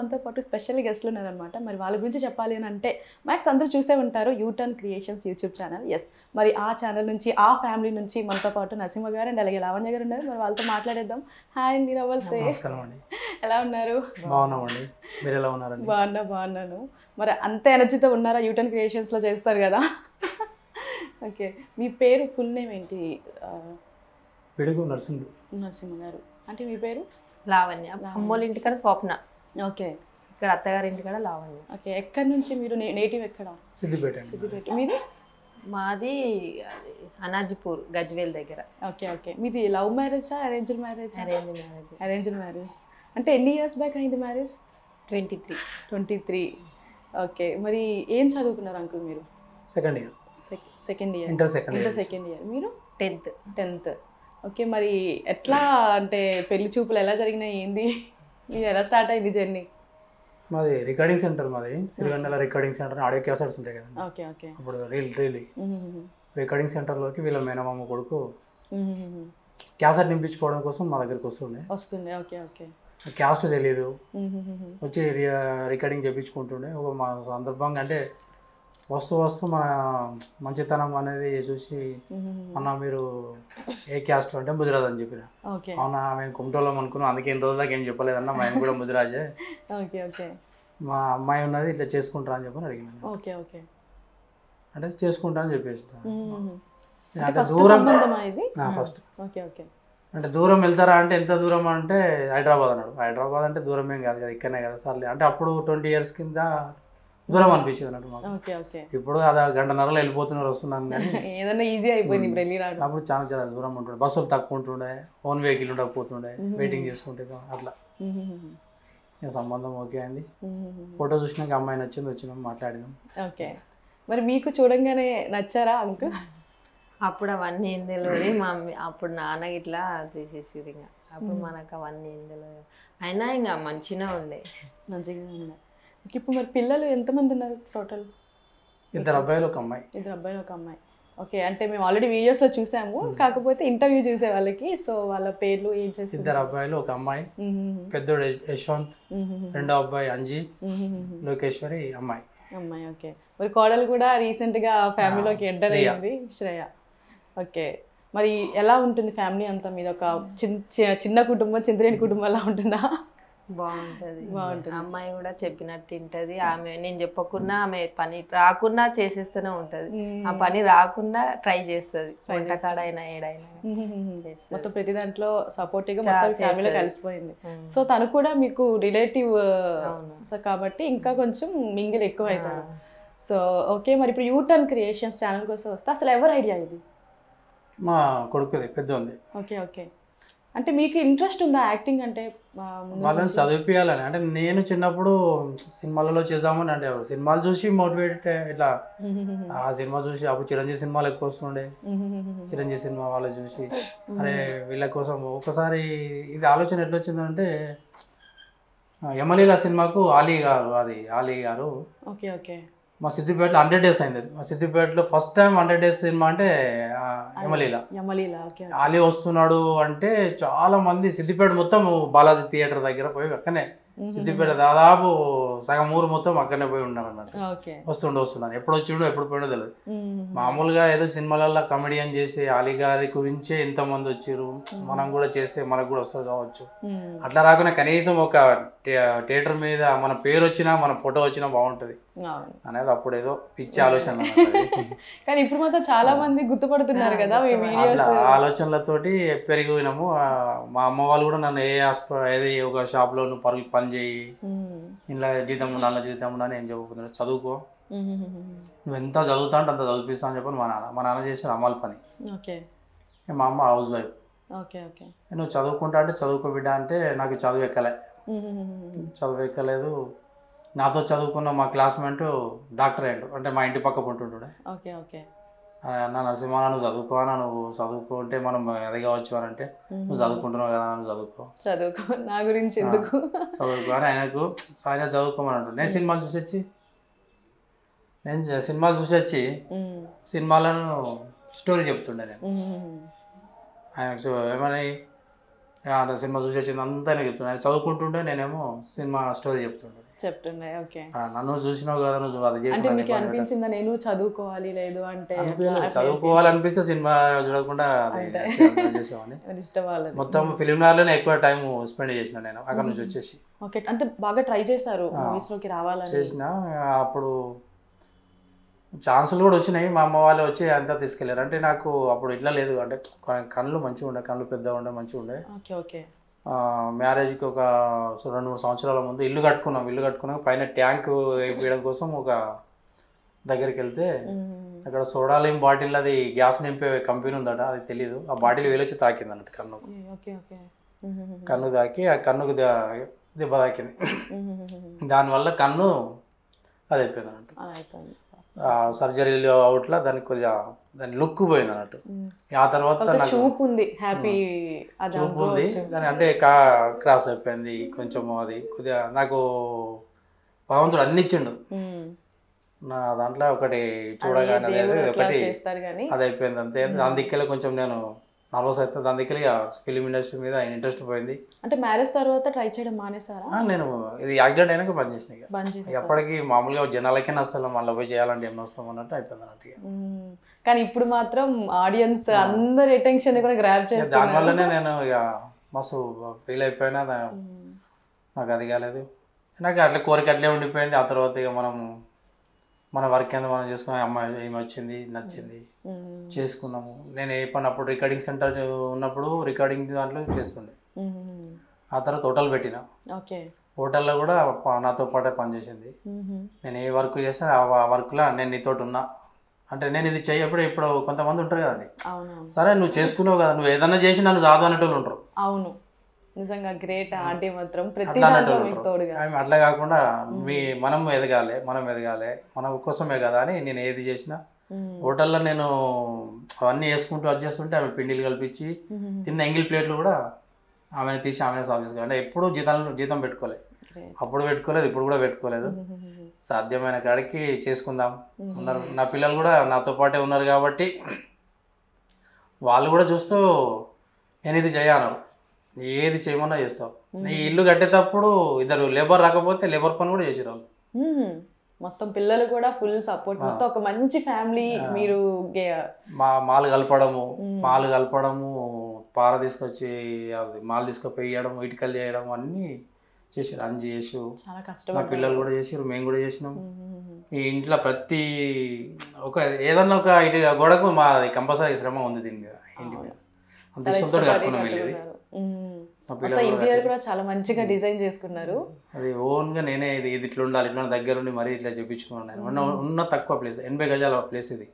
మనతో పాటు స్పెషల్ గెస్ట్లు ఉన్నారనమాట. మరి వాళ్ళ గురించి చెప్పాలి అని అంటే మ్యాక్స్ అందరూ చూసే ఉంటారు U turn creations YouTube channel. Yes, మరి ఆ ఛానల్ నుంచి ఆ ఫ్యామిలీ నుంచి మనతో పాటు నరసింహ గారు అండ్ అలాగే లావణ్య గారు ఉన్నారు. మరి వాళ్ళతో మాట్లాడేద్దాం. హాయ్ అండి, నమస్తే. నమస్కారం అండి. ఎలా ఉన్నారు? బాగున్నామండి. మీరు ఎలా ఉన్నారండి? బాగున్నాను. మరి అంత ఎనర్జీతో ఉన్నారా? యూటర్న్ క్రియేషన్స్లో చేస్తారు కదా. ఓకే, మీ పేరు ఫుల్ నేమ్ ఏంటి? పిడుగు నరసింహుడు. నరసింహ గారు. అంటే మీ పేరు? లావణ్య. అమ్మోళ్ళ ఇంటికాడ స్వప్న. ఓకే. ఇక్కడ అత్తగారి ఇంటికాడ లావణ్య. ఓకే, ఎక్కడి నుంచి మీరు? నేటివ్ ఎక్కడ? సిద్దిపేట. సిద్దిపేట. మీది? మాది అనాజిపూర్, గజ్వేల్ దగ్గర. Okay okay. మీది లవ్ మ్యారేజా అరేంజ్డ్ మ్యారేజ్? Arranged marriage. అంటే ఎన్ని ఇయర్స్ బ్యాక్ అయింది మ్యారేజ్? 23. ఓకే, మరి ఏం చదువుకున్నారు అంకుల్ మీరు? Second year. Inter second year. మీరు? 10th. ఓకే, మరి ఎట్లా అంటే పెళ్లి చూపులు ఎలా జరిగినాయి, ఏంది, మీరు ఎలా స్టార్ట్ అయింది జర్నీ? మాది రికార్డింగ్ సెంటర్, మాది శ్రీగండల రికార్డింగ్ సెంటర్. ఆడియో క్యాసెట్స్ ఉంటాయి కదండి. Okay okay. అప్పుడు రీల్ రికార్డింగ్ సెంటర్లోకి వీళ్ళ మేనమామ కొడుకు క్యాసెట్ నింపించుకోవడం కోసం మా దగ్గరికి వస్తుండే. Okay okay. క్యాస్ట్ తెలియదు, వచ్చి రికార్డింగ్ చేయించుకుంటుండే. ఒక మా సందర్భంగా అంటే వస్తూ మన మంచితనం అనేది చూసి, అన్న మీరు ఏ క్యాస్ట్ అంటే ముదిరాజ్ అని చెప్పిన. అవునా, మేము కుమ్టోళ్ళం అనుకున్నాం, అందుకే ఎన్ని రోజులకి ఏం చెప్పలేదన్న, మా ఆయన కూడా ముదిరాజే, మా అమ్మాయి ఉన్నది ఇట్లా చేసుకుంటారా అని చెప్పని అడిగినాను. అంటే చేసుకుంటా అని చెప్పేసి. అంటే దూరం ఫస్ట్ అంటే దూరం వెళ్తారా అంటే ఎంత దూరం అంటే హైదరాబాద్ అన్నాడు. హైదరాబాద్ అంటే దూరం ఏం కాదు కదా, ఇక్కడనే కదా సర్లే అంటే. అప్పుడు 20 years కింద దూరం అనిపించింది అన్నట్టు మాకు. ఇప్పుడు అది గంటన్నరలో వెళ్ళిపోతున్నారు, వస్తున్నాను కానీ ఏదైనా ఈజీ అయిపోయింది. అప్పుడు చాలా దూరం ఉంటుండే, బస్సులు తక్కువ ఉంటుండే, ఓన్ వెహికల్ ఉండకపోతుండే, వెయిటింగ్ చేసుకుంటే అట్లా. సంబంధం ఓకే అయింది. ఫోటో చూసినాక అమ్మాయి నచ్చింది, వచ్చినాం, మాట్లాడినాం. ఓకే, మరి మీకు చూడంగానే నచ్చారా అంకుల్? అప్పుడు అవన్నీ ఏం తెలియదు. అప్పుడు నాన్న ఇట్లా చేసేసారు. ఇంకా అప్పుడు మనకు అవన్నీ ఏం తెలియదు. అయినా ఇంకా మంచిగా ఉండే. ఇప్పుడు మరి పిల్లలు ఎంతమంది ఉన్నారు టోటల్? 2 అబ్బాయిలు 1 అమ్మాయి. 2 అబ్బాయిలు 1 అమ్మాయి. ఓకే, అంటే మేము ఆల్రెడీ వీడియోస్లో చూసాము, కాకపోతే ఇంటర్వ్యూ చూసే వాళ్ళకి. సో వాళ్ళ పేర్లు ఏం చేస్తారు? 2 అబ్బాయిలు 1 అమ్మాయి. పెద్దోడు యశ్వంత్, రెండో అబ్బాయి అంజీ, లోకేశ్వరి అమ్మాయి. ఓకే, మరి కోడలు కూడా రీసెంట్గా ఫ్యామిలీలోకి ఎంటర్ అయ్యింది, శ్రేయ. ఓకే, మరి ఎలా ఉంటుంది ఫ్యామిలీ అంతా? మీద ఒక చిన్న కుటుంబం, చింతలేని కుటుంబం ఎలా ఉంటుందా? బాగుంటుంది. అమ్మాయి కూడా చెప్పినట్టు తింటది. ఆమె నేను చెప్పకుండా ఆమె పని రాకుండా చేసేస్తూనే ఉంటది. ఆ పని రాకుండా ట్రై చేస్తుంది. వంటకాడైనా ఏడైనా మొత్తం ప్రతి దాంట్లో సపోర్టివ్ గా మొత్తం ఫ్యామిలీలో కలిసిపోయింది. సో తను కూడా మీకు రిలేటివ్ కాబట్టి ఇంకా కొంచెం మింగిల్ ఎక్కువ అవుతారు. సో ఓకే, మరి ఇప్పుడు యూటర్న్ క్రియేషన్స్ ఛానల్ కోసం వస్తే అసలు ఎవరు ఐడియా ఇది? మా కొడుకుది, పెద్ద ఉంది. Okay okay. అంటే మీకు ఇంట్రెస్ట్ ఉందా యాక్టింగ్ అంటే? వాళ్ళని చదివిపియాలని అంటే నేను చిన్నప్పుడు సినిమాలలో చేద్దామని అంటే సినిమాలు చూసి మోటివేట్ ఇట్లా ఆ సినిమా చూసి అప్పుడు చిరంజీవి సినిమాలు ఎక్కువ వస్తుండే. చిరంజీవి సినిమా వాళ్ళు చూసి అరే వీళ్ళ కోసం ఒకసారి ఇది ఆలోచన ఎట్లా వచ్చిందంటే యమలీల సినిమాకు ఆలీ గారు ఓకే ఓకే మా సిద్దిపేటలో 100 days అయింది. మా సిద్దిపేటలో ఫస్ట్ టైం 100 days సినిమా అంటే యమలీల. ఆలీ వస్తున్నాడు అంటే చాలా మంది సిద్దిపేట మొత్తం బాలాజీ థియేటర్ దగ్గర పోయి అక్కడనే సిద్దిపేట దాదాపు సగం ఊరు మొత్తం అక్కడనే పోయి ఉన్నారు అన్నట్టు. వస్తున్నాను, ఎప్పుడు వచ్చిండో ఎప్పుడు పోయినో తెలియదు. మామూలుగా ఏదో సినిమాలలో కమెడియన్ చేసి ఆలీ గారి గురించే ఎంతమంది వచ్చారు, మనం కూడా చేస్తే మనకు కూడా వస్తారు కావచ్చు. అట్లా రాకుండా కనీసం ఒక థియేటర్ మీద మన పేరు వచ్చినా మన ఫోటో వచ్చినా బాగుంటుంది అనేది అప్పుడు ఏదో పిచ్చి ఆలోచన. కానీ ఇప్పుడు మాత్రం చాలా మంది గుర్తుపడుతున్నారు కదా ఆలోచనలతోటి పెరిగినాము. మా అమ్మ వాళ్ళు కూడా నన్ను ఏది ఒక షాప్ లో నువ్వు పని చేయి, ఇలా జీతం ఉండాలి, జీతం ఉండాలని ఏం చెప్పబోతున్నా, చదువుకో, నువ్వు ఎంత చదువుతా అంటే అంత చదివిస్తా అని చెప్పని మా నాన్న చేసేది అమ్మాలి పని. మా అమ్మ హౌస్ వైఫ్. నువ్వు చదువుకుంటా అంటే చదువుకో బిడ్డ అంటే నాకు చదువు ఎక్కలేదు. నాతో చదువుకున్న మా క్లాస్మేట్ డాక్టర్ అయ్యాడు, అంటే మా ఇంటి పక్క ఉంటుండే. అన్న నరసింహ నువ్వు చదువుకోనా, నువ్వు చదువుకుంటే మనం అది కావచ్చు అని అంటే నువ్వు చదువుకుంటున్నావు కదా, నువ్వు చదువుకో నా గురించి ఎందుకు చదువుకో అని ఆయన చదువుకోమని అంటాడు. నేను సినిమాలు చూసి సినిమాలను స్టోరీ చెప్తుండే నేను. ఆయనకు ఏమని సినిమా చూసి వచ్చింది అంతా నేను చెప్తున్నాను. ఆయన చదువుకుంటుంటే నేనేమో సినిమా స్టోరీ చెప్తుండే. ఓకే, నన్ను చూసినావు కదా నువ్వు అది అంటే మీకు అనిపించిందా నేను చదువుకోవాలి లేదు అంటే చదువుకోవాలనిపిస్తే సినిమా చూడకుండా అది చేసామని ఇష్టం వాళ్ళది. మొత్తం ఫిలిం నగర్లోనే ఎక్కువ టైం స్పెండ్ చేసిన నేను అక్కడ నుంచి వచ్చేసి. ఓకే, అంటే బాగా ట్రై చేశారు మూవీస్లోకి రావాలని చేసిన. అప్పుడు ఛాన్సులు కూడా వచ్చినాయి, మా అమ్మ వాళ్ళు వచ్చి అంతా తీసుకెళ్ళారు. అంటే నాకు అప్పుడు ఇట్లా లేదు, అంటే కళ్ళు మంచిగా ఉండే, కళ్ళు పెద్దగా ఉండే, మంచిగా ఉండే. Okay okay. మ్యారేజ్కి ఒక 2-3 సంవత్సరాల ముందు ఇల్లు కట్టుకున్నాం. పైన ట్యాంక్ వేయడం కోసం ఒక దగ్గరికి వెళ్తే అక్కడ సోడాలిం బాటిల్ అది గ్యాస్ నింపే కంపెనీ ఉందట, అది తెలీదు. ఆ బాటిల్ వేలొచ్చి తాకింది అన్నట్టు కన్నుకు. కన్ను తాకి ఆ కన్నుకు దెబ్బ తాకింది. దానివల్ల కన్ను అది అయిపోయింది అన్నట్టు. సర్జరీలో అవుట్లా దానికి కొద్దిగా దాని లుక్ పోయింది అన్నట్టు. ఆ తర్వాత నాకు చూపు ఉంది దాని అంటే క్రాస్ అయిపోయింది కొంచెం. అది కొద్దిగా నాకు భగవంతుడు అన్ని ఇచ్చిండు నా దాంట్లో. ఒకటి చూడగానే ఒకటి అది అయిపోయింది అంతే. దాని దిక్కెళ్ళి కొంచెం నేను నర్వస్ అయితే, దాని దగ్గర ఫిలిం ఇండస్ట్రీ మీద ఇంట్రెస్ట్ పోయింది. అంటే మ్యారేజ్ తర్వాత ట్రై చేయడం మానేసారా? నేను ఇది యాక్సిడెంట్ అయినాక బంద్ చేసిన. ఎప్పటికీ మామూలుగా జనాలకే నస్తాం, మళ్ళీ పోయి చేయాలంటే ఏం వస్తాం అన్నట్టు అయిపోయింది అన్నట్టుగా. కానీ ఇప్పుడు మాత్రం ఆడియన్స్ అందరి అటెన్షన్ కూడా గ్రాబ్ చేస్తారు. దానివల్లనే నేను ఇక మస్తు ఫీల్ అయిపోయినా. నాకు అది కాలేదు, నాకు అట్లా కోరిక అట్లే ఉండిపోయింది. ఆ తర్వాత ఇక మన వర్క్ ఏందో మనం చేసుకున్నాం. అమ్మాయి ఏమి వచ్చింది, నచ్చింది, చేసుకున్నాము. నేను ఏ పని అప్పుడు రికార్డింగ్ సెంటర్ ఉన్నప్పుడు రికార్డింగ్ దాంట్లో చేస్తుండే. ఆ తర్వాత హోటల్ పెట్టిన. హోటల్లో కూడా నాతో పాటే పనిచేసింది. నేను ఏ వర్క్ చేస్తే ఆ వర్క్లో నేను నీతోటి ఉన్నా అంటే నేను ఇది చెయ్యప్పుడు ఇప్పుడు కొంతమంది ఉంటారు కదండి, సరే నువ్వు చేసుకున్నావు కదా, నువ్వు ఏదన్నా చేసి నన్ను చాలు అనేటోళ్ళు ఉంటారు. అవును, నిజంగా గ్రేట్ ఆంటీ మాత్రం. అట్లా కాకుండా మనం ఎదగాలి మన కోసమే కదా అని నేను ఏది చేసినా. హోటల్లో నేను అవన్నీ వేసుకుంటూ అది చేస్తుంటే ఆమె పిండిలు కల్పించి తిన్న ఎంగిల్ ప్లేట్లు కూడా ఆమెను తీసి ఆమెనే సాల్వ్ చేసుకోవాలి. అంటే ఎప్పుడు జీతం పెట్టుకోలేదు, అప్పుడు పెట్టుకోలేదు, ఇప్పుడు కూడా పెట్టుకోలేదు. సాధ్యమైన కాడికి చేసుకుందాం ఉన్నారు. నా పిల్లలు కూడా నాతో పాటే ఉన్నారు కాబట్టి వాళ్ళు కూడా చూస్తూ నేను ఇది చేయను, ఏది చేయమన్నా చేస్తావు. ఈ ఇల్లు కట్టేటప్పుడు ఇద్దరు లేబర్ రాకపోతే లేబర్ పని కూడా చేసేవాళ్ళు. మొత్తం పిల్లలు కూడా ఫుల్ సపోర్ట్, మొత్తం ఒక మంచి ఫ్యామిలీ. మీరు మాలు కలపడము, పార తీసుకొచ్చి మాలు తీసుకుపోయడం, ఇటుకలు చేయడం అన్నీ చేసారు. అంజి చేసు, మా పిల్లలు కూడా చేసారు, మేము కూడా చేసినాం. ఈ ఇంట్లో ప్రతి ఏదన్నా ఒక ఇటు గోడకు మాది కంపల్సరీ శ్రమ ఉంది దీని మీద. ఇంటి మీద అంత ఇష్టంతో కట్టుకున్నాం వెళ్ళేది. ఇంటీరియర్ కూడా చాలా మంచిగా డిజైన్ చేసుకున్నారు. అది ఓన్గా నేనే ఇది ఇట్లా ఉండాలి, ఇట్లా దగ్గరుండి మరీ ఇట్లా చెప్పించుకున్నాను. ఉన్న తక్కువ ప్లేస్, 80 గజాల ప్లేస్ ఇది.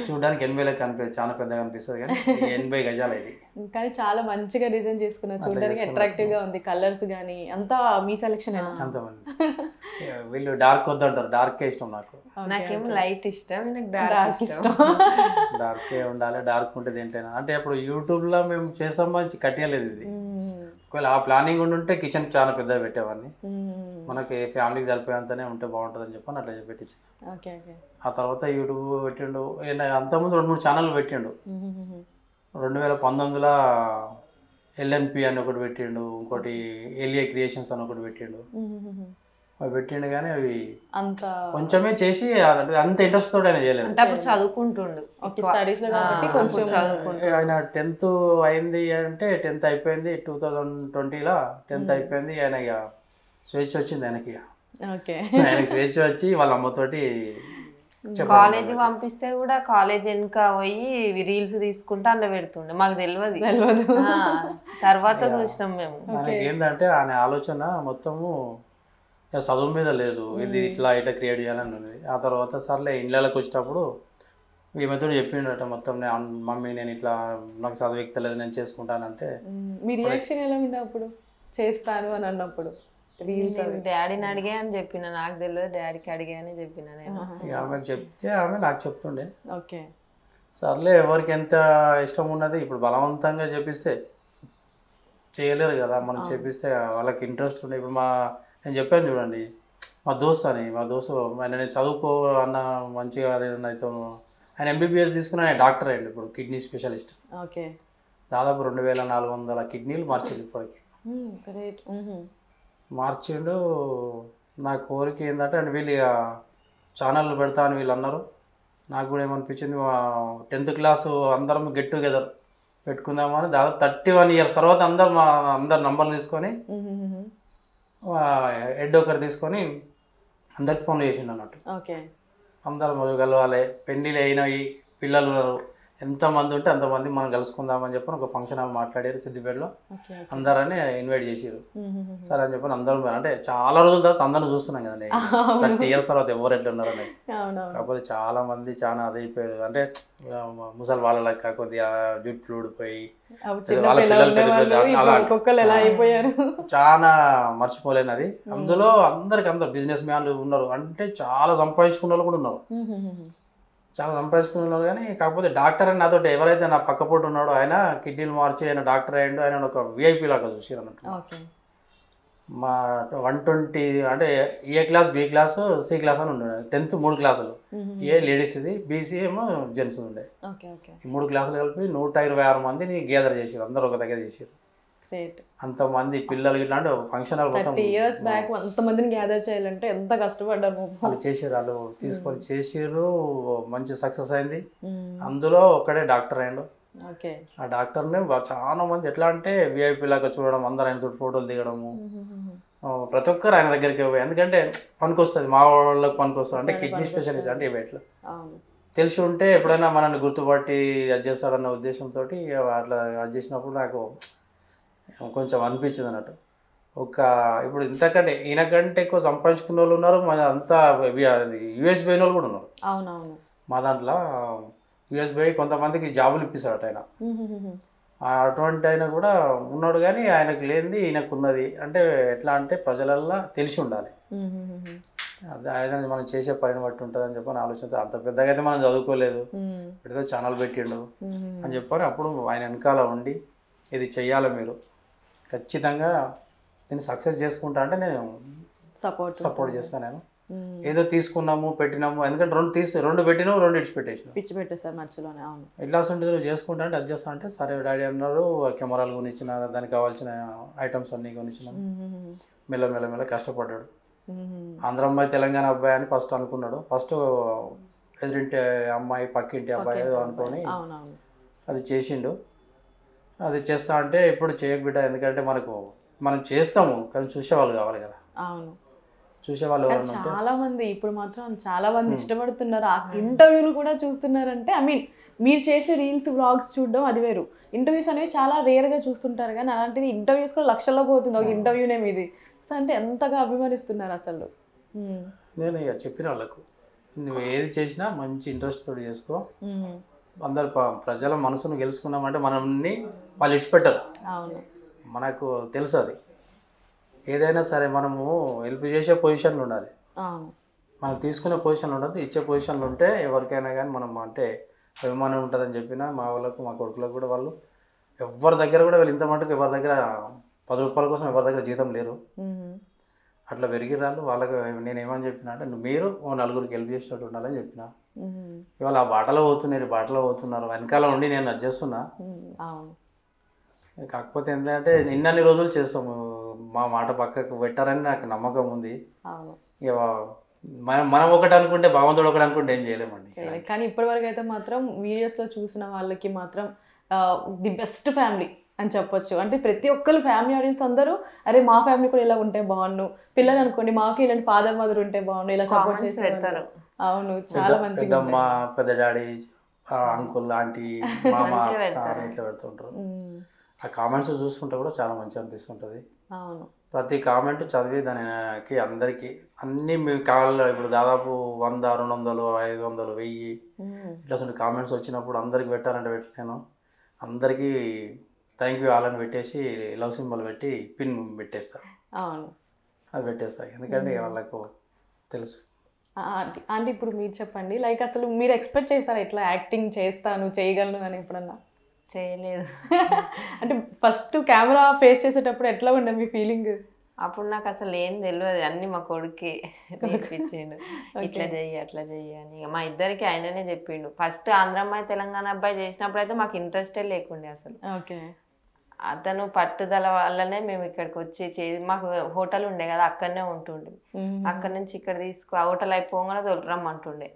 చూడడానికి 80 కనిపిస్తుంది, చాలా పెద్దగా అనిపిస్తుంది కానీ 80 గజాలు ఇది. కానీ చాలా మంచిగా డిజైన్ చేసుకున్నారు, చూడడానికి అట్రాక్టివ్ గా ఉంది. కలర్స్ గానీ అంతా మీ సెలెక్షన్. అంతమంది వీళ్ళు డార్క్ వద్దంటారు, డార్కే ఇష్టం నాకు. నాకేమో లైట్ ఇష్టం, డార్క్ ఇష్టం. డార్కే ఉండాలి, డార్క్ ఉంటుంది ఏంటైనా. అంటే ఇప్పుడు యూట్యూబ్ లో మేము చేసాం, మంచి కట్టలేదు ఇది. ఒకవేళ ఆ ప్లానింగ్ ఉంటే కిచెన్ చాలా పెద్దగా పెట్టేవాడిని. మనకి ఫ్యామిలీకి సరిపోయేంతనే ఉంటే బాగుంటుంది అని చెప్పని అట్లా పెట్టించాను. ఆ తర్వాత యూట్యూబ్ పెట్టిండు. అంతకుముందు 2-3 ఛానల్ పెట్టిండు. 2019లో LNP అని ఒకటి పెట్టిండు, ఇంకోటి ఎలియా క్రియేషన్స్ అని ఒకటి పెట్టిండు. అవి పెట్టిండు కానీ అవి కొంచెమే చేసి అంత ఇంట్రెస్ట్ తోటి ఆయన చేయలేదు. చదువుకుంటుండు, ఆయన 10th అయింది అంటే 10th అయిపోయింది 2020లో 10th అయిపోయింది. ఆయన ఇక స్వేచ్ఛ వచ్చింది ఆయనకి. ఆయనకి స్వేచ్ఛ వచ్చి వాళ్ళ అమ్మతోటి కాలేజీ పంపిస్తే కూడా కాలేజ్ వెనుక పోయి రీల్స్ తీసుకుంటా అందులో పెడుతుండే, మాకు తెలియదు. తర్వాత చూసినాం మేము. ఆయనకి ఏంటంటే ఆయన ఆలోచన మొత్తము చదువు మీద లేదు, ఇది ఇట్లా క్రియేట్ చేయాలని ఉంది. ఆ తర్వాత సర్లే ఇళ్ళకి వచ్చేటప్పుడు ఈ మెథడ్ చెప్పిండట మొత్తం. మమ్మీ నేను ఇట్లా నాకు చదువు ఎక్కలేదు, నేను చేసుకుంటానంటే. మీ రియాక్షన్ ఎలా ఉండే అప్పుడు చేస్తాను అని అన్నప్పుడు? డాడీని అడిగే అని చెప్పిన, నాకు తెలియదు, డాడీకి అడిగే అని చెప్పిన నేను. ఆమెకు చెప్తే ఆమె నాకు చెప్తుండే. సర్లే ఎవరికి ఎంత ఇష్టం ఉన్నది, ఇప్పుడు బలవంతంగా చెప్పిస్తే చేయలేరు కదా. మనం చెప్పిస్తే వాళ్ళకి ఇంట్రెస్ట్ ఉండే. ఇప్పుడు నేను చెప్పాను చూడండి, మా దోస్తు ఆయన నేను చదువుకో అన్న మంచిగా ఏదైనా అయితే ఆయన MBBS తీసుకుని ఆయన డాక్టర్ అయ్యండి ఇప్పుడు, కిడ్నీ స్పెషలిస్ట్. దాదాపు 2400 కిడ్నీలు మార్చిండు ఇప్పటికి. గ్రేట్. మార్చిండు. నా కోరిక ఏంటంటే అంటే వీళ్ళు ఇక ఛానళ్ళు పెడతా అని వీళ్ళు అన్నారు. నాకు కూడా ఏమనిపించింది 10th క్లాసు అందరం గెట్ టుగెదర్ పెట్టుకుందామని దాదాపు 31 years తర్వాత అందరు నంబర్లు తీసుకొని హెడ్ ఒకరు తీసుకొని అందరికి ఫోన్లు చేసిండు అన్నట్టు. ఓకే. అందరం కలవాలి, పెళ్ళిళ్ళు అయినవి, పిల్లలు ఉన్నారు, ఎంతమంది ఉంటే అంతమంది మనం కలుసుకుందామని చెప్పని ఒక ఫంక్షన్ హాల్ మాట్లాడారు సిద్దిపేటలో. అందరని ఇన్వైట్ చేసారు. సరే అని చెప్పని అందరం అంటే చాలా రోజుల తర్వాత అందరం చూస్తున్నాం కదండి, 30 years తర్వాత ఎవరు ఎట్లా ఉన్నారని. కాకపోతే చాలా మంది చాలా అదైపోయారు, అంటే ముసలి వాళ్ళకి కొద్దిగా జుట్లు ఊడిపోయి వాళ్ళ పిల్లలు పెద్ద పెద్ద అలా చాలా మర్చిపోలేనది. అందులో అందరు బిజినెస్ మ్యాన్లు ఉన్నారు, అంటే చాలా సంపాదించుకున్న వాళ్ళు కూడా ఉన్నారు, చాలా సంపాదించుకున్నారు. కానీ కాకపోతే డాక్టర్ అని నాతో ఎవరైతే నా పక్కపోటు ఉన్నాడో ఆయన కిడ్నీలు మార్చి ఆయన డాక్టర్ అయ్యిండు. ఆయన ఒక విఐపీ లాగా చూసారు అన్నట్టు. మా 120 అంటే A class, B class, C class అని ఉండే. 10th 3 క్లాసులు, ఏ లేడీస్ది, బీసీ ఏమో జెంట్స్ ఉండే. ఈ 3 క్లాసులు కలిపి 126 మందిని గ్యాదర్ చేసారు, అందరూ ఒక దగ్గర చేసారు. అంతమంది పిల్లలు ఇట్లాంటి ఫంక్షన్ హాల్ 30 years బ్యాక్ అంతమందిని గ్యాదర్ చేయాలంటే ఎంత కష్టపడ్డారు వాళ్ళు. చేసారు, వాళ్ళు తీసుకొని చేసారు, మంచి సక్సెస్ అయింది. అందులో ఒక్కడే డాక్టర్ అయ్యిండు. ఆ డాక్టర్ని చాలా మంది ఎట్లా అంటే విఐపీ లాగా చూడడం, అందరు ఆయన తోటి ఫోటోలు దిగడము, ప్రతి ఒక్కరు ఆయన దగ్గరికి పోయి, ఎందుకంటే పనికొస్తుంది, మా వాళ్ళకి పనికొస్తుంది. అంటే కిడ్నీ స్పెషలిస్ట్ అంటే ఇట్లా తెలిసి ఉంటే ఎప్పుడైనా మనల్ని గుర్తుపట్టి అది చేస్తాడన్న ఉద్దేశంతో అట్లా అది చేసినప్పుడు నాకు కొంచెం అనిపించింది అన్నట్టు. ఇప్పుడు ఇంతకంటే ఈయనకంటే ఎక్కువ సంపాదించుకున్న వాళ్ళు ఉన్నారు, మన అంతా యూఎస్ పోయిన వాళ్ళు కూడా ఉన్నారు. మా దాంట్లో యూఎస్ పోయి కొంతమందికి జాబులు ఇప్పిస్తాడట ఆయన. అటువంటి ఆయన కూడా ఉన్నాడు, కానీ ఆయనకు లేనిది ఈయనకు ఉన్నది. అంటే ఎట్లా అంటే ప్రజలల్లో తెలిసి ఉండాలి, ఆయన మనం చేసే పనిని బట్టి ఉంటుంది అని చెప్పని ఆలోచన. అంత పెద్దగా అయితే మనం చదువుకోలేదు, పెడితే ఛానల్ పెట్టిండు అని చెప్పని అప్పుడు ఆయన వెనకాల ఉండి ఇది చెయ్యాలి, మీరు ఖచ్చితంగా నేను సక్సెస్ చేసుకుంటా అంటే నేను సపోర్ట్ చేస్తాను. నేను ఏదో తీసుకున్నాము పెట్టినాము, ఎందుకంటే 2 పెట్టినాము, 2 ఇడిచిపెట్టేసాను. ఎట్లా ఉంటుంది నువ్వు చేసుకుంటా అంటే అది చేస్తా అంటే సరే డాడీ అన్నారు. కెమెరాలు కొనిచ్చిన, దానికి కావాల్సిన ఐటమ్స్ అన్నీ కొనిచ్చిన. మెల్ల కష్టపడ్డాడు. ఆంధ్ర అమ్మాయి తెలంగాణ అబ్బాయి అని ఫస్ట్ అనుకున్నాడు. ఫస్ట్ ఎదురింటి అమ్మాయి పక్కింటి అబ్బాయి ఏదో అనుకొని అది చేసిండు. అది చేస్తా అంటే ఇప్పుడు చేయకబిడ్డ, ఎందుకంటే మనం చేస్తాము కానీ చూసేవాళ్ళు కావాలి కదా. చూసేవాళ్ళు చాలా మంది ఇప్పుడు మాత్రం చాలా మంది ఇష్టపడుతున్నారు, ఆ ఇంటర్వ్యూలు కూడా చూస్తున్నారంటే. ఐ మీన్ మీరు చేసే రీల్స్ వ్లాగ్స్ చూడడం అది వేరు, ఇంటర్వ్యూస్ అనేవి చాలా రేర్గా చూస్తుంటారు. కానీ అలాంటిది ఇంటర్వ్యూస్ కూడా లక్షల్లో పోతుంది ఒక ఇంటర్వ్యూనే మీది. సో అంటే ఎంతగా అభిమానిస్తున్నారు అసలు. నేను ఇక చెప్పిన వాళ్ళకు నువ్వు ఏది చేసినా మంచి ఇంట్రెస్ట్ తోటి చేసుకో. అందరు ప్రజల మనసును గెలుచుకున్నామంటే మనల్ని వాళ్ళు ఇచ్చిపెట్టరు, మనకు తెలుసు. అది ఏదైనా సరే మనము హెల్ప్ చేసే పొజిషన్లో ఉండాలి, మనం తీసుకునే పొజిషన్లో ఉండదు, ఇచ్చే పొజిషన్లో ఉంటే ఎవరికైనా కానీ మనం అంటే అభిమానం ఉంటుందని చెప్పిన మా వాళ్ళకు, మా కొడుకులకు కూడా వాళ్ళు ఎవరి దగ్గర కూడా వీళ్ళు ఇంత మటుకు ఎవరి దగ్గర 10 రూపాయల కోసం ఎవరి దగ్గర జీతం లేరు. అట్లా పెరిగిరాళ్ళు వాళ్ళకి. నేను ఏమని చెప్పిన అంటే మీరు 4 హెల్ప్ చేసినట్టు ఉండాలని చెప్పిన. ఇవాళ ఆ బాటలో పోతున్నారు, వెనకాల ఉండి నేను అది చేస్తున్నా. కాకపోతే ఏంటంటే ఇన్నన్ని రోజులు చేస్తాము, మా మాట పక్కకు పెట్టారని నాకు నమ్మకం ఉంది. ఇక మనం ఒకటి అనుకుంటే భగవంతుడు ఒకటి అనుకుంటే ఏం చేయలేమండి. కానీ ఇప్పటివరకు అయితే మాత్రం వీడియోస్లో చూసిన వాళ్ళకి మాత్రం ది బెస్ట్ ఫ్యామిలీ అని చెప్పొచ్చు. అంటే ప్రతి ఒక్కరు ఫ్యామిలీ ఆడియన్స్ అందరూ అరే మా ఫ్యామిలీ కూడా ఇలా ఉంటే బాగుండు, పిల్లలు అనుకోండి మాకు ఇలాంటి ఫాదర్ మదర్ ఉంటే బాగుండు, ఇలా సపోర్ట్ చేసి పెడతారు. అవును, చాలా మంచిగా పెద్దమ్మ, పెద్ద డాడీ, అంకుల్, ఆంటీ, మామ ఇట్లా పెడుతుంటారు. ఆ కామెంట్స్ చూసుకుంటే కూడా చాలా మంచిగా అనిపిస్తుంటుంది. అవును, ప్రతి కామెంట్ చదివి దానికి అందరికీ అన్నీ మీకు కావాలి. ఇప్పుడు దాదాపు 100, 200, 500, 1000 ఇట్లా కామెంట్స్ వచ్చినప్పుడు అందరికి పెట్టాలంటే పెట్టలేను. అందరికీ థ్యాంక్ యూ ఆల్ అని పెట్టేసి లవ్ సింబల్ పెట్టి పిన్ పెట్టేస్తా. అవును, అది పెట్టేస్తా, ఎందుకంటే వాళ్ళకు తెలుసు. అంటే ఇప్పుడు మీరు చెప్పండి, లైక్ అసలు మీరు ఎక్స్పెక్ట్ చేస్తారా ఇట్లా యాక్టింగ్ చేస్తాను చేయగలను అని? ఎప్పుడన్నా చేయలేదు. అంటే ఫస్ట్ కెమెరా ఫేస్ చేసేటప్పుడు ఎట్లా ఉండే మీ ఫీలింగ్? అప్పుడు నాకు అసలు ఏం తెలియదు, అన్ని మా కొడుకే నేర్పించిండు, ఇట్లా చెయ్యి అట్లా చెయ్యి అని. మా ఇద్దరికి ఆయననే చెప్పిండు. ఫస్ట్ ఆంధ్ర అమ్మాయి తెలంగాణ అబ్బాయి చేసినప్పుడు అయితే మాకు ఇంట్రెస్టే లేకుండే అసలు. ఓకే. అతను పట్టుదల వల్లనే మేము ఇక్కడికి వచ్చి మాకు హోటల్ ఉండే కదా, అక్కడనే ఉంటుండే. అక్కడ నుంచి ఇక్కడ ఆ హోటల్ అయిపోగానే రమ్మంటుండే,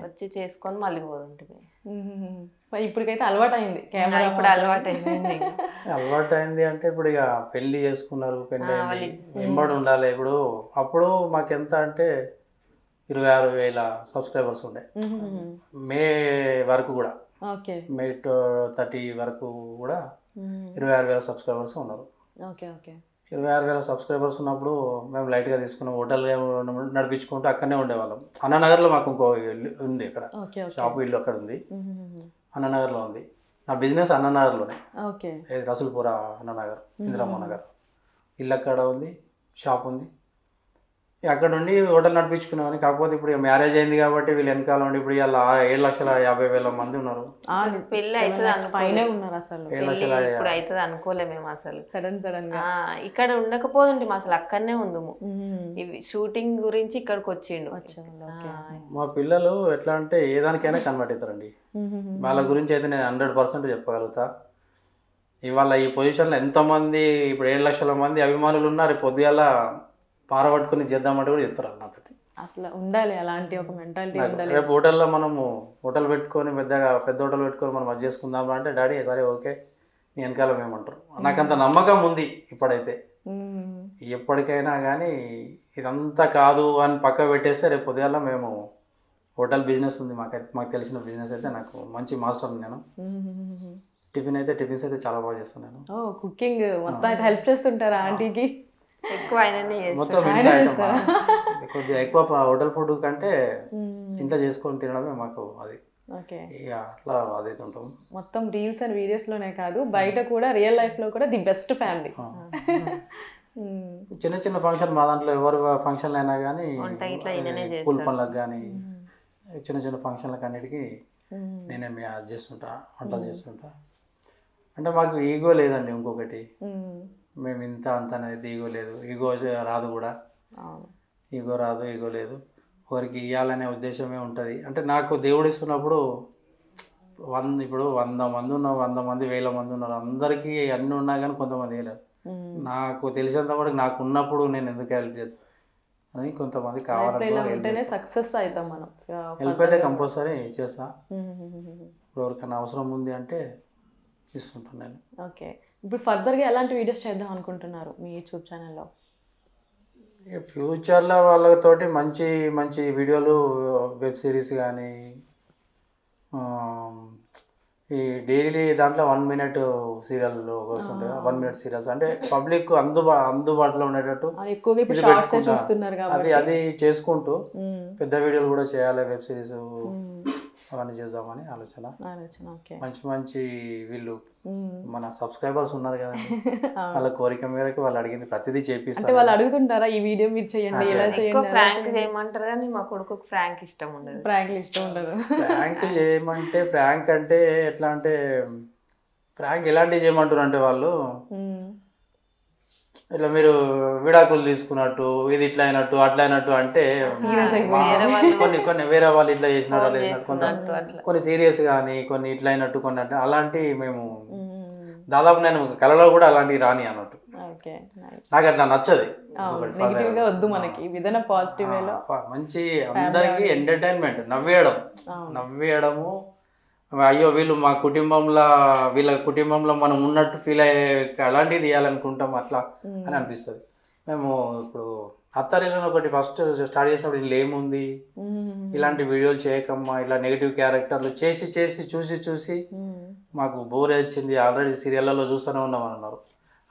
వచ్చి చేసుకొని మళ్ళీ పోతుంటే. ఇప్పటికైతే అలవాటు అయింది, ఇప్పుడు అలవాటు అయింది. అలవాటు అయింది అంటే ఇప్పుడు ఇక పెళ్లి చేసుకున్నారు, పెళ్లి అయింది, వెంబడి ఉండాలి. ఇప్పుడు అప్పుడు మాకు ఎంత అంటే 26,000 సబ్స్క్రైబర్స్ ఉండే మే వరకు కూడా. మే 30 వరకు కూడా 26,000 సబ్స్క్రైబర్స్ ఉన్నారు. 26,000 సబ్స్క్రైబర్స్ ఉన్నప్పుడు మేము లైట్గా తీసుకున్నాం, హోటల్ నడిపించుకుంటూ అక్కడనే ఉండేవాళ్ళం. అన్ననగర్లో మాకు ఇంకో ఇల్లు ఉంది, ఇక్కడ షాపు ఇల్లు అక్కడ ఉంది, అన్ననగర్లో ఉంది. నా బిజినెస్ అన్ననగర్లోనే, రసూల్పుర అన్ననగర్, ఇందిరమ్మ నగర్. ఇల్లు అక్కడ ఉంది, షాప్ ఉంది. అక్కడ నుండి హోటల్ నడిపించుకున్నామని. కాకపోతే ఇప్పుడు మ్యారేజ్ అయింది కాబట్టి వీళ్ళు వెనకాల ఉండి ఇప్పుడు ఇలా 7,50,000 మంది ఉన్నారు. పెళ్లి అవుతుంది అసలు, ఇప్పుడు అవుతుంది అనుకోలే మేము అసలు. సడన్ గా ఇక్కడ ఉండకపోతుంటే అసలు అక్కడనే ఉందము. ఇవి షూటింగ్ గురించి ఇక్కడికి వచ్చిండు. మా పిల్లలు ఎట్లా అంటే ఏ దానికైనా కన్వర్ట్ అవుతారండి. వాళ్ళ గురించి అయితే నేను 100% చెప్పగలుగుతా. ఇవాళ ఈ పొజిషన్లో ఎంతమంది, ఇప్పుడు 7,00,000 మంది అభిమానులు ఉన్నారు. పొద్దుగాల పారబట్టుకుని చేద్దామంటే కూడా చెప్తారు నాతో. అసలు ఉండాలి అలాంటి ఒక మెంటాలిటీ. రేపు హోటల్లో మనము హోటల్ పెట్టుకొని పెద్ద హోటల్ పెట్టుకొని మనం అది చేసుకుందాం అంటే డాడీ సరే ఓకే నీ వెనకాల మేమంటారు. నాకు అంత నమ్మకం ఉంది ఇప్పుడైతే. ఎప్పటికైనా కానీ ఇదంతా కాదు అని పక్క పెట్టేస్తే రేపు పొద్దుగాల మేము హోటల్ బిజినెస్ ఉంది మాకు తెలిసిన బిజినెస్ అయితే. నాకు మంచి మాస్టర్ నేను. టిఫిన్స్ అయితే చాలా బాగా చేస్తాను నేను. కుకింగ్ మొత్తం హెల్ప్ చేస్తుంటారా ఆంటీకి? ఎక్కువ మొత్తం కొద్దిగా ఎక్కువ హోటల్ ఫుడ్ కంటే ఇంట్లో చేసుకొని తినడమే మాకు అది. ఇక అట్లా అదైతే ఉంటాం. మొత్తం రీల్స్ అండ్ వీడియోస్ లోనే కాదు, బయట కూడా రియల్ లైఫ్ లో కూడా ది బెస్ట్ ఫ్యామిలీ. చిన్న చిన్న ఫంక్షన్ మా దాంట్లో ఎవరు ఫంక్షన్లు అయినా కానీ పూల పనులకు కానీ చిన్న చిన్న ఫంక్షన్లకు అన్నిటికీ నేనే చేస్తుంటా, వంటలు చేస్తుంటా. అంటే మాకు ఈగో లేదండి. ఇంకొకటి మేము ఇంత అంత అనేది ఈగో లేదు, ఈగో రాదు కూడా. ఈగో రాదు, ఈగో లేదు. ఒకరికి ఇవ్వాలనే ఉద్దేశమే ఉంటుంది. అంటే నాకు దేవుడు ఇస్తున్నప్పుడు ఇప్పుడు 100 మంది ఉన్నారు, 100 మంది 1000 మంది ఉన్నారు, అందరికీ అన్నీ ఉన్నా కానీ కొంతమంది వేయలేరు. నాకు తెలిసినంత కూడా నాకు ఉన్నప్పుడు నేను ఎందుకు హెల్ప్ చేస్తాను అని కొంతమంది కావాలంటే సక్సెస్ అవుతాం మనం. హెల్ప్ అయితే కంపల్సరీ చేస్తా. ఇప్పుడు ఎవరికైనా అవసరం ఉంది అంటే ఇస్తుంటాను నేను. ఓకే, ఇప్పుడు ఫర్దర్గా ఎలాంటి వీడియోస్ చేద్దాం అనుకుంటున్నారు మీ యూట్యూబ్ ఛానల్లో? ఫ్యూచర్లో వాళ్ళతోటి మంచి మంచి వీడియోలు, వెబ్ సిరీస్ కానీ ఈ డైలీ దాంట్లో 1 మినిట్ సీరియల్ వస్తుంటే 1 మినిట్ సీరియల్స్ అంటే పబ్లిక్ అందుబాటులో ఉండేటట్టు అది చేసుకుంటూ పెద్ద వీడియోలు కూడా చేయాలి, వెబ్ సిరీస్ అవన్నీ చేద్దామని ఆలోచన. మంచి మంచి వీళ్ళు మన సబ్స్క్రైబర్స్ ఉన్నారు కదండి, వాళ్ళ కోరిక మేరకు వాళ్ళు అడిగింది ప్రతిదీ చేపిస్తారు. వాళ్ళు అడుగుతుంటారా ఈ వీడియో మీరు చేయండి, ఇలా చేయండి, ఫ్రాంక్ చేయమంటారు కానీ మా కొడుకు ఫ్రాంక్ ఇష్టం ఉండదు. ఫ్రాంక్ చేయమంటే ఫ్రాంక్ అంటే ఎట్లా అంటే ఫ్రాంక్ ఎలాంటివి చేయమంటారు అంటే వాళ్ళు ఇట్లా మీరు విడాకులు తీసుకున్నట్టు, ఇది ఇట్లా అయినట్టు అట్లా అయినట్టు అంటే కొన్ని వేరే వాళ్ళు ఇట్లా చేసినట్టు కొన్ని సీరియస్ కానీ కొన్ని ఇట్లా అయినట్టు కొన్ని అంటే అలాంటివి మేము దాదాపు నేను కళలో కూడా అలాంటివి రాని అన్నట్టు. నాకు అట్లా నచ్చది. మంచి అందరికీ ఎంటర్టైన్మెంట్, నవ్వేయడము. అయ్యో వీళ్ళు మా కుటుంబంలో వీళ్ళ కుటుంబంలో మనం ఉన్నట్టు ఫీల్ అయ్యే అలాంటివి తీయాలనుకుంటాం అట్లా అని అనిపిస్తుంది. మేము ఇప్పుడు అత్తారిల్లు ఒకటి ఫస్ట్ స్టార్ట్ చేసినప్పుడు వీళ్ళు ఏముంది ఇలాంటి వీడియోలు చేయకమ్మా, ఇలా నెగిటివ్ క్యారెక్టర్లు చేసి చూసి మాకు బోర్ వచ్చింది, ఆల్రెడీ సీరియళ్ళలో చూస్తూనే ఉన్నామని అన్నారు.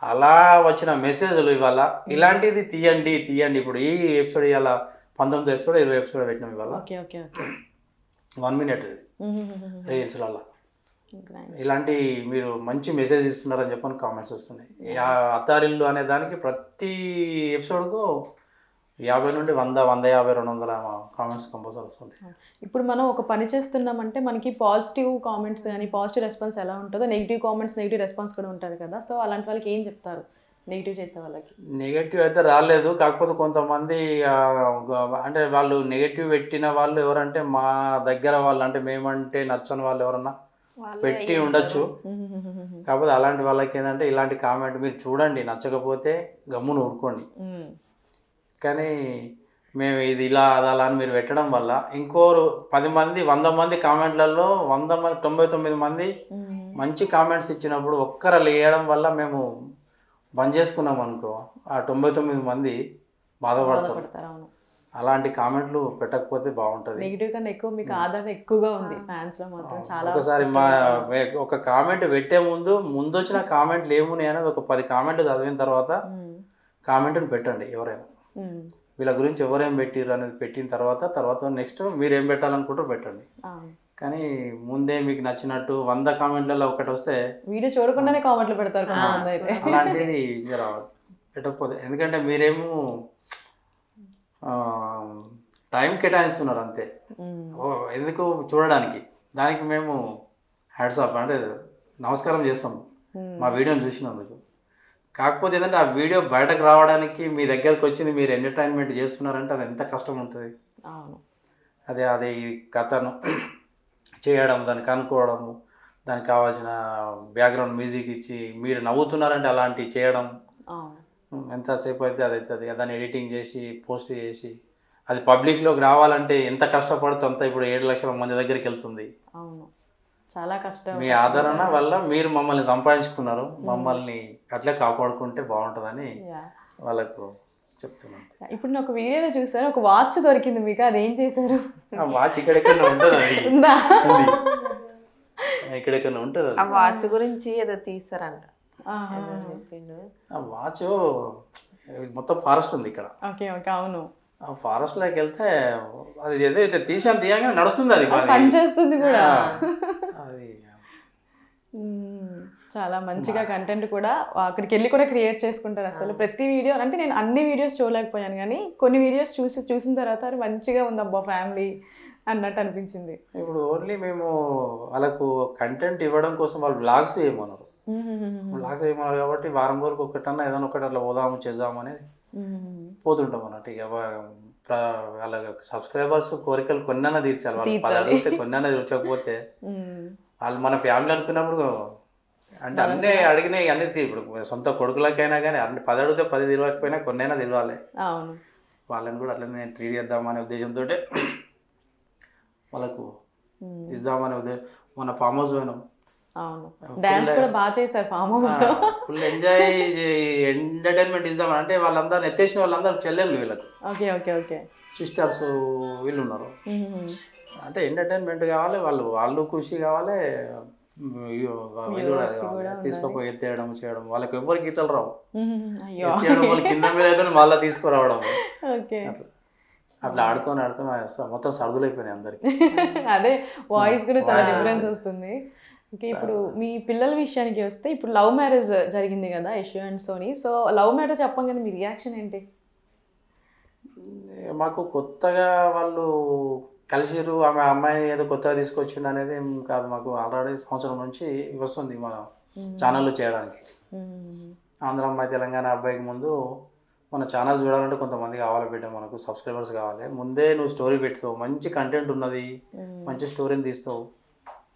అలా వచ్చిన మెసేజ్లు ఇవాళ ఇలాంటిది తీయండి. ఇప్పుడు ఈ ఎపిసోడ్ ఇవాళ 19 ఎపిసోడ్ 20 ఎపిసోడ్ పెట్టినాం ఇవాళ. 1 మినిట్ రీల్స్లలో ఇలాంటి మీరు మంచి మెసేజ్ ఇస్తున్నారని చెప్పని కామెంట్స్ వస్తున్నాయి. అత్తారిల్లు అనే దానికి ప్రతి ఎపిసోడ్కు 50 నుండి 100, 150, 200 కామెంట్స్ కంపల్సరీ వస్తుంటాయి. ఇప్పుడు మనం ఒక పని చేస్తున్నామంటే మనకి పాజిటివ్ కామెంట్స్ కానీ పాజిటివ్ రెస్పాన్స్ ఎలా ఉంటుందో నెగిటివ్ కామెంట్స్ నెగిటివ్ రెస్పాన్స్ కూడా ఉంటుంది కదా. సో అలాంటి వాళ్ళకి ఏం చెప్తారు? నెగిటివ్ చేసే వాళ్ళకి? నెగటివ్ అయితే రాలేదు, కాకపోతే కొంతమంది అంటే వాళ్ళు నెగటివ్ పెట్టిన వాళ్ళు ఎవరంటే మా దగ్గర వాళ్ళు, అంటే మేమంటే నచ్చని వాళ్ళు ఎవరన్నా పెట్టి ఉండొచ్చు. కాకపోతే అలాంటి వాళ్ళకి ఏంటంటే ఇలాంటి కామెంట్ మీరు చూడండి, నచ్చకపోతే గమ్మున ఊరుకోండి. కానీ మేము ఇది ఇలా అది అలా అని మీరు పెట్టడం వల్ల ఇంకో 10 మంది 100 మంది కామెంట్లలో 100 మంది 99 మంది మంచి కామెంట్స్ ఇచ్చినప్పుడు ఒక్కరు వేయడం వల్ల మేము బంద్ చేసుకున్నాం అనుకో, ఆ 99 మంది బాధపడతారు. అలాంటి కామెంట్లు పెట్టకపోతే బాగుంటుంది. నెగిటివ్ కన్నా ఎక్కువ మీకు ఆదరణ ఎక్కువగా ఉంది ఫ్యాన్స్ లో మాత్రం చాలా. ఒకసారి ఒక కామెంట్ పెట్టే ముందు వచ్చిన కామెంట్లు ఏమున్నాయి అనేది ఒక 10 కామెంట్లు చదివిన తర్వాత కామెంట్ని పెట్టండి. ఎవరైనా వీళ్ళ గురించి ఎవరేం పెట్టిర్రు అనేది పెట్టిన తర్వాత నెక్స్ట్ మీరు ఏం పెట్టాలనుకుంటారో పెట్టండి. కానీ ముందే మీకు నచ్చినట్టు 100 కామెంట్లలో ఒకటి వస్తే వీడియో చూడకుండానే కామెంట్లు పెడతారు అలాంటిది పెట్టకపోతే. ఎందుకంటే మీరేమో టైం కేటాయిస్తున్నారు అంతే, ఎందుకు చూడడానికి. దానికి మేము హ్యాట్స్ ఆఫ్ అంటే నమస్కారం చేస్తాం మా వీడియోని చూసినందుకు. కాకపోతే ఏంటంటే ఆ వీడియో బయటకు రావడానికి మీ దగ్గరకు వచ్చింది మీరు ఎంటర్టైన్మెంట్ చేస్తున్నారంటే అది ఎంత కష్టం ఉంటుంది. అదే ఈ కథను చేయడం, దాన్ని కనుక్కోవడము, దానికి కావాల్సిన బ్యాక్గ్రౌండ్ మ్యూజిక్ ఇచ్చి మీరు నవ్వుతున్నారంటే అలాంటివి చేయడం ఎంతసేపు అయితే అది అవుతుంది. దాన్ని ఎడిటింగ్ చేసి పోస్ట్ చేసి అది పబ్లిక్లోకి రావాలంటే ఎంత కష్టపడుతుందో అంత ఇప్పుడు 7 లక్షల మంది దగ్గరికి వెళ్తుంది. చాలా కష్టం. మీ ఆదరణ వల్ల మీరు మమ్మల్ని సంపాదించుకున్నారు, మమ్మల్ని అట్లే కాపాడుకుంటే బాగుంటుందని వాళ్ళకు చెప్తున్నాను. ఇప్పుడు నేను ఒక వీడియోలో చూసాను, ఒక వాచ్ దొరికింది మీకు, అదేం చేశారు? ఆ వాచ్ ఇక్కడెక్కడ ఉంటుంది, ఇక్కడెక్కడ ఉంటుంది. ఆ వాచ్ గురించి ఏదో తీస్తారంట. ఆ వాచ్ మొత్తం ఫారెస్ట్ ఉంది ఇక్కడ. అవును. ఆ ఫారెస్ట్లోకి వెళ్తే అది ఏదో ఇట్లా తీయగానే నడుస్తుంది, అది పని చేస్తుంది కూడా. అది చాలా మంచిగా కంటెంట్ కూడా అక్కడికి వెళ్ళి కూడా క్రియేట్ చేసుకుంటారు. అసలు ప్రతి వీడియో అంటే నేను అన్ని వీడియోస్ చూడలేకపోయాను, కానీ కొన్ని వీడియోస్ చూసిన తర్వాత అది మంచిగా ఉంది అబ్బా ఫ్యామిలీ అన్నట్టు అనిపించింది. ఇప్పుడు ఓన్లీ మేము వాళ్ళకు కంటెంట్ ఇవ్వడం కోసం వాళ్ళు వ్లాగ్స్ చేయమన్నారు కాబట్టి వారం రోజులకు ఒకటన్నా ఏదైనా ఒకటి అట్లా పోదాము చేద్దాము అనేది పోతుంటాం అన్నట్టు. ఇక వాళ్ళ సబ్స్క్రైబర్స్ కోరికలు కొన్నైనా తీర్చాలి. వాళ్ళు 10 అడిగితే కొన్నైనా తీర్చకపోతే వాళ్ళు మన ఫ్యామిలీ అనుకున్నప్పుడు అంటే అన్నీ అడిగినాయి అన్నీ ఇప్పుడు సొంత కొడుకులకైనా కానీ అన్ని 10 అడిగితే 10 తెలియకపోయినా కొన్నైనా తెలియాలి. వాళ్ళని కూడా అట్లనే ట్రీట్ చేద్దామనే ఉద్దేశంతో వాళ్ళకు ఇద్దామనే ఉద్దేశం. మన ఫామ్ హౌస్ పోయినాం, డాన్స్ కూడా బాగా చేశారు ఫామ్ హౌస్ లో, ఫుల్ ఎంజాయ్ ఎంటర్టైన్మెంట్ ఇద్దామని. అంటే వాళ్ళందరూ ఎత్తేసిన వాళ్ళందరూ చెల్లెళ్ళు వీళ్ళకు, సిస్టర్స్ వీళ్ళు ఉన్నారు. అంటే ఎంటర్టైన్మెంట్ కావాలి, వాళ్ళు ఖుషి కావాలి, వీళ్ళు కూడా తీసుకుపోయి ఎత్తేయడం చేయడం. వాళ్ళకి ఎవరికి గీతలు రావు, ఎత్తేయడం వాళ్ళు కింద మీద అయితే మళ్ళీ తీసుకురావడం, అట్లా ఆడుకొని మొత్తం సర్దులైపోయినాయి అందరికి. అదే వాయిస్ కూడా చాలా డిఫరెన్స్ వస్తుంది. ఇప్పుడు మీ పిల్లల విషయానికి వస్తే, ఇప్పుడు లవ్ మ్యారేజ్ జరిగింది కదా Yashu and Soni. So love marriage చెప్పగానే మీ రియాక్షన్ ఏంటి? మాకు కొత్తగా వాళ్ళు కలిసిరు, ఆమె అమ్మాయి ఏదో కొత్తగా తీసుకొచ్చిండు అనేది ఏం కాదు. మాకు ఆల్రెడీ సంవత్సరం నుంచి వస్తుంది మన ఛానల్లో చేయడానికి. ఆంధ్ర అమ్మాయి తెలంగాణ అబ్బాయికి ముందు మన ఛానల్ చూడాలంటే కొంతమంది కావాలి బిడ్డ, మనకు సబ్స్క్రైబర్స్ కావాలి. ముందే నువ్వు స్టోరీ పెడతావు, మంచి కంటెంట్ ఉన్నది, మంచి స్టోరీని తీస్తావు,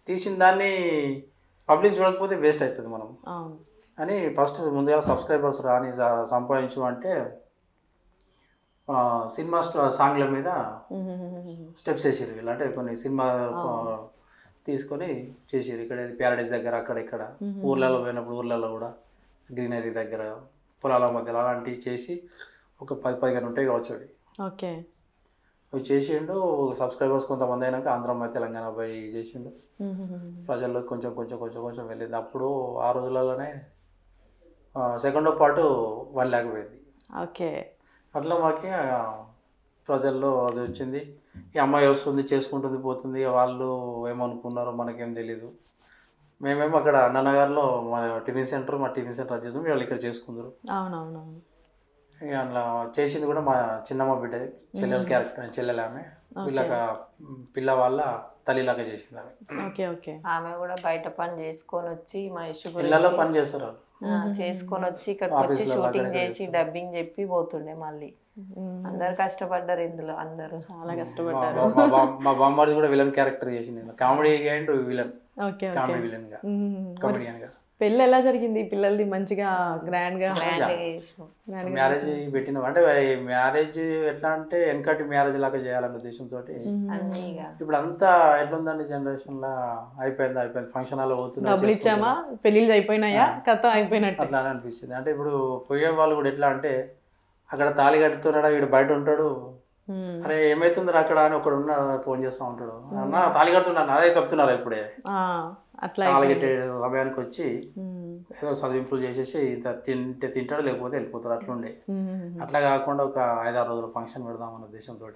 తీసిన దాన్ని పబ్లిక్ చూడకపోతే వేస్ట్ అవుతుంది మనం అని ఫస్ట్ ముందుగా సబ్స్క్రైబర్స్ రాని సంపాదించు అంటే సినిమా సాంగ్ల మీద స్టెప్స్ వేసారు వీళ్ళు. అంటే కొన్ని సినిమా తీసుకొని చేసారు. ఇక్కడ ప్యారడైజ్ దగ్గర అక్కడ ఇక్కడ ఊర్లలో పోయినప్పుడు ఊర్లలో కూడా గ్రీనరీ దగ్గర పొలాల మధ్యలో అలాంటివి చేసి ఒక 10-15 ఉంటాయి కావచ్చు. అవి చేసిండు. సబ్స్క్రైబర్స్ కొంతమంది అయినాక ఆంధ్ర అమ్మాయి తెలంగాణ అబ్బాయి చేసిండు. ప్రజల్లో కొంచెం వెళ్ళింది. అప్పుడు ఆ రోజులలోనే సెకండ్ పార్ట్ 1 lakh పోయింది. అట్లా మాకి ప్రజల్లో అది వచ్చింది. ఈ అమ్మాయి వస్తుంది, చేసుకుంటుంది, పోతుంది. వాళ్ళు ఏమనుకున్నారో మనకేం తెలీదు. మేమేమో అక్కడ అన్ననగర్లో మన టిఫిన్ సెంటర్ వచ్చేసాం, వాళ్ళు ఇక్కడ చేసుకుందరు. ఇక అట్లా చేసింది కూడా మా చిన్నమ్మ బిడ్డ, చెల్లెల క్యారెక్టర్, చెల్లెలు ఆమె. పిల్ల వాళ్ళ తల్లిలాగా చేసింది ఆమె. Okay okay. ఆమె కూడా బయట పని చేసుకొని వచ్చి మా ఇష్యూ ఇళ్ళల్లో పని చేస్తారు వాళ్ళు, చేసుకొని వచ్చి ఇక్కడికి వచ్చి షూటింగ్ చేసి డబ్బింగ్ చెప్పి పోతుండే. మళ్ళీ అందరు కష్టపడ్డారు ఇందులో, అందరూ చాలా కష్టపడ్డారు. మా బామ్మది కూడా విలన్ క్యారెక్టర్ చేసింది, comedy and villain, okay comedy villain గా, కామెడియన్ గా. పెళ్ళి ఎలా జరిగింది పిల్లలది? మంచిగా గ్రాండ్ గా మ్యారేజ్ పెట్టినాం అంటే మ్యారేజ్ ఎట్లా అంటే వెనకటి మ్యారేజ్ లాగా చేయాలన్న ఉద్దేశంతో. ఇప్పుడు అంతా ఎట్లుందండి జనరేషన్ లా, అయిపోయింది ఫంక్షన్ హాల్ పోతుంది, డబ్బులు ఇచ్చామా పెళ్ళిళ్ళు అయిపోయినాయా కథ అయిపోయినట్టు అట్లా అనిపించింది. అంటే ఇప్పుడు పోయే వాళ్ళు కూడా ఎట్లా అంటే అక్కడ తాళి కట్టుతున్నాడా, వీడు బయట ఉంటాడు, అరే ఏమైతుందిరా అక్కడ అని ఒకడు ఉన్న ఫోన్ చేస్తూ ఉంటాడు, అన్న తాళి కడుతున్నాను అదే చెప్తున్నారు ఇప్పుడే. అట్లా తాళి కట్టే సమయానికి వచ్చి ఏదో చదివింపులు చేసేసి తింటాడు లేకపోతే వెళ్ళిపోతాడు, అట్లుండే. అట్లా కాకుండా ఒక 5-6 రోజుల ఫంక్షన్ పెడదామన్న ఉద్దేశంతో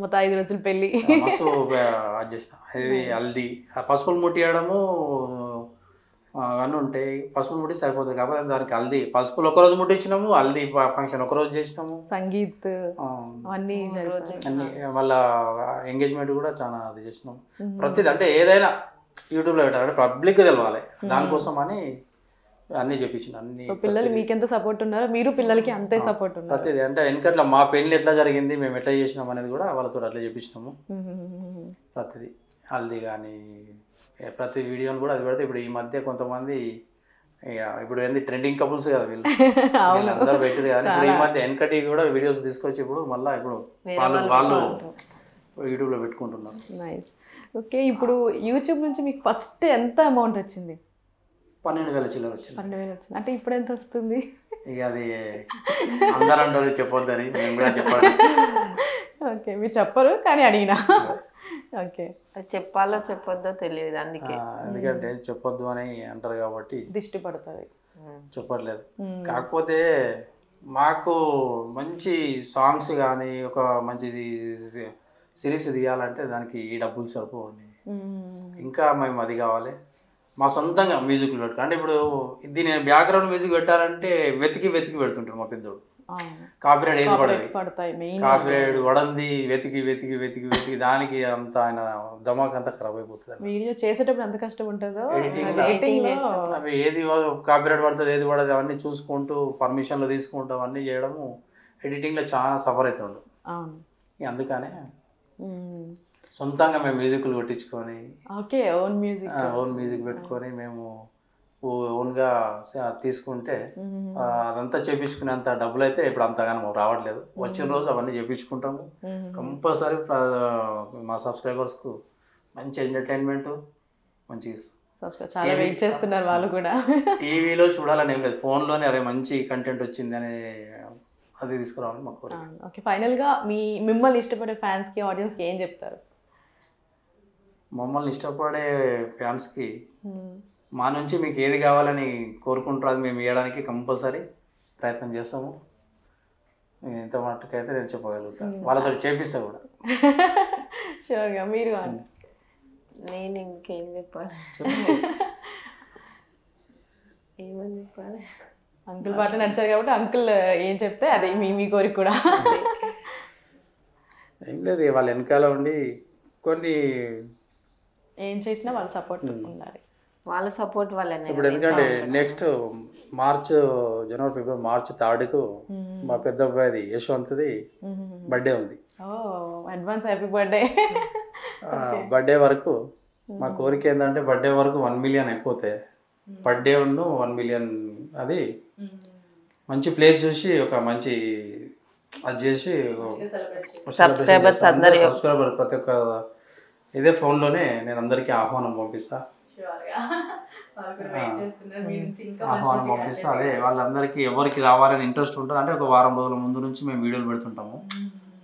మొత్తం 5 రోజులు పెళ్ళి మస్తు అది చేసిన. అది హల్దీ, పసుపులు ముట్టియడము అవన్నీ ఉంటాయి. పసుపులు ముట్టి సరిపోతుంది కాకపోతే దానికి హల్దీ, పసుపులు ఒకరోజు ముట్టించినాము, హల్దీ ఫంక్షన్ ఒకరోజు చేసినాము, సంగీత్ అన్ని అన్ని మళ్ళా ఎంగేజ్మెంట్ కూడా చాలా అది చేసినాము. ప్రతిది అంటే ఏదైనా యూట్యూబ్లో పెట్టాలంటే పబ్లిక్ తెలవాలి, దానికోసం అని అన్నీ చెప్పించిన. అన్ని పిల్లలు మీకెంత సపోర్ట్ ఉన్నారో మీరు పిల్లలకి అంతే సపోర్ట్ ఉన్నారు. ప్రతిది అంటే వెనకట్లా మా పెళ్ళి ఎట్లా జరిగింది, మేము ఎట్లా చేసినాం అనేది కూడా వాళ్ళతో అట్లా చెప్పించినాము. ప్రతిది హల్దీ కానీ ప్రతి వీడియోని కూడా అది పెడితే. ఇప్పుడు ఈ మధ్య కొంతమంది ఇప్పుడు ఏంది ట్రెండింగ్ కపుల్స్ కదా వీళ్ళు, వీళ్ళందరూ పెట్టింది కానీ ఇప్పుడు ఈ మధ్య వెనకటి కూడా వీడియోస్ తీసుకొచ్చి ఇప్పుడు మళ్ళీ ఇప్పుడు వాళ్ళు యూట్యూబ్లో పెట్టుకుంటున్నారు. నైస్. ఓకే, ఇప్పుడు యూట్యూబ్ నుంచి మీకు ఫస్ట్ ఎంత అమౌంట్ వచ్చింది? 12,000 చిల్లర వచ్చింది. 12,000 వచ్చింది. అంటే ఇప్పుడు ఎంత వస్తుంది? ఇక అది అందరూ అంటారు చెప్పొద్దని, మేము కూడా చెప్పాలి. ఓకే, మీరు చెప్పరు కానీ అడిగినా. ఓకే, చెప్పాలో చెప్పొద్దో తెలియదు అందుకే. ఎందుకంటే చెప్పొద్దు అని అంటారు కాబట్టి దిష్టి పడుతుంది, చెప్పట్లేదు. కాకపోతే మాకు మంచి సాంగ్స్ కానీ ఒక మంచి సిరీస్ తీయాలంటే దానికి ఈ డబ్బులు సరిపోవండి. ఇంకా మేము అది కావాలి, మా సొంతంగా మ్యూజిక్లు పెట్టుకో. అంటే ఇప్పుడు దీని బ్యాక్గ్రౌండ్ మ్యూజిక్ పెట్టాలంటే వెతికి పెడుతుంటారు మా పెద్దోడు. కాపీరైట్ ఏది పడదు, కాపీరైట్ పడంది వెతికి దానికి అంత ఆయన దమాక్ అంతా ఖరాబ్ అయిపోతుంది. వీడియో చేసేటప్పుడు ఎంత కష్టం ఉంటుందో ఎడిటింగ్, అవి ఏది కాపీరైట్ పడుతుంది ఏది పడదు అవన్నీ చూసుకుంటూ పర్మిషన్లు తీసుకుంటూ అవన్నీ చేయడము ఎడిటింగ్లో చాలా సఫర్ అవుతుండు. అందుకనే సొంతంగా మేము మ్యూజిక్లు కొట్టించుకొని ఓన్ మ్యూజిక్ పెట్టుకొని మేము ఓన్గా తీసుకుంటే అదంతా చేయించుకునేంత డబ్బులు అయితే ఇప్పుడు అంతగానో రావట్లేదు. వచ్చిన రోజు అవన్నీ చేయించుకుంటాము. కంపల్సరీ మా సబ్స్క్రైబర్స్కు మంచి ఎంటర్టైన్మెంట్ మంచి చాలా వెయిట్ చేస్తున్నారు వాళ్ళు కూడా. టీవీలో చూడాలని ఏం లేదు, ఫోన్లోనే అరే మంచి కంటెంట్ వచ్చింది అని అది తీసుకురావాలని మాకు కోరిక. ఓకే, ఫైనల్గా మిమ్మల్ని ఇష్టపడే ఫ్యాన్స్కి ఆడియన్స్కి ఏం చెప్తారు? మమ్మల్ని ఇష్టపడే ఫ్యాన్స్కి మా నుంచి మీకు ఏది కావాలని కోరుకుంటారో అది మేము ఇవ్వడానికి కంపల్సరీ ప్రయత్నం చేస్తాము. ఇంత మట్టుకైతే నేను చెప్పగలుగుతాను, వాళ్ళతో చేపిస్తా కూడా. షూర్గా. మీరు నేను ఇంకేం చెప్పాలి, ఏమని చెప్పాలి? అంకుల్ పాట నడిచారు కాబట్టి అంకుల్ ఏం చెప్తే అదే మీ కోరిక కూడా. ఏం లేదు, వాళ్ళ వెనకాల ఉండి కొన్ని ఏం చేసినా వాళ్ళ సపోర్ట్ ఉండాలి. వాళ్ళ సపోర్ట్ వల్లనే. ఇప్పుడు ఎందుకంటే నెక్స్ట్ జనవరి ఫిబ్రవరి మార్చి 3కు మా పెద్ద అబ్బాయిది యశ్వంత్ది బర్త్డే ఉంది. Advance happy birthday. బర్త్డే వరకు మా కోరిక ఏంటంటే బర్త్డే వరకు 1 మిలియన్ అయిపోతే బర్త్డే 1 మిలియన్ అది మంచి ప్లేస్ చూసి ఒక మంచి అది చేసి సబ్స్క్రైబర్ ప్రతి ఒక్క ఇదే ఫోన్లోనే నేను అందరికీ ఆహ్వానం పంపిస్తా. అదే వాళ్ళందరికీ ఎవరికి రావాలని ఇంట్రెస్ట్ ఉంటుంది అంటే ఒక వారం రోజుల ముందు నుంచి మేము వీడియోలు పెడుతుంటాము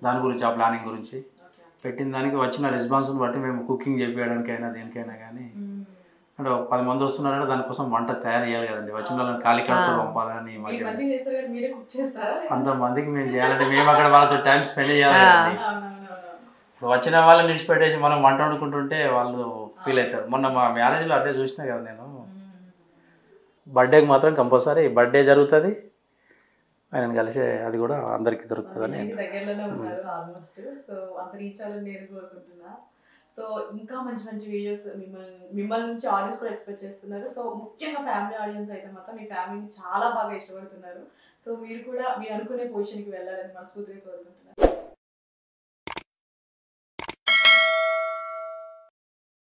దాని గురించి, ఆ ప్లానింగ్ గురించి. పెట్టిన దానికి వచ్చిన రెస్పాన్స్ని బట్టి మేము కుకింగ్ చేయడానికైనా దేనికైనా కానీ అంటే 10 మంది వస్తున్నారంటే దానికోసం వంట తయారు చేయాలి కదండి. వచ్చిన వాళ్ళని ఖాళీ కడుపుతో పంపాలని అంతమందికి మేము చేయాలంటే మేము అక్కడ వాళ్ళతో టైం స్పెండ్ చేయాలి కదండి. ఇప్పుడు వచ్చిన వాళ్ళని విడిచిపెట్టేసి మనం వంట వండుకుంటుంటే వాళ్ళు ఫీల్ అవుతారు. మొన్న మా మ్యారేజ్లో అట్టే చూసినా కదా నేను. బర్త్డేకి మాత్రం కంపల్సరీ బర్త్డే జరుగుతుంది, ఆయన కలిసే అది కూడా అందరికీ దొరుకుతుందని. సో ఇంకా మంచి మంచి వీడియోస్ మిమ్మల్ని నుంచి ఆడియన్స్ కూడా ఎక్స్పెక్ట్ చేస్తున్నారు. సో ముఖ్యంగా ఫ్యామిలీ ఆడియన్స్ అయితే మాత్రం మీ ఫ్యామిలీని చాలా బాగా ఇష్టపడుతున్నారు. సో మీరు కూడా మీరు అనుకునే పొజిషన్కి వెళ్ళాలని మనస్ఫూర్తిగా కోరుకుంటున్నాను.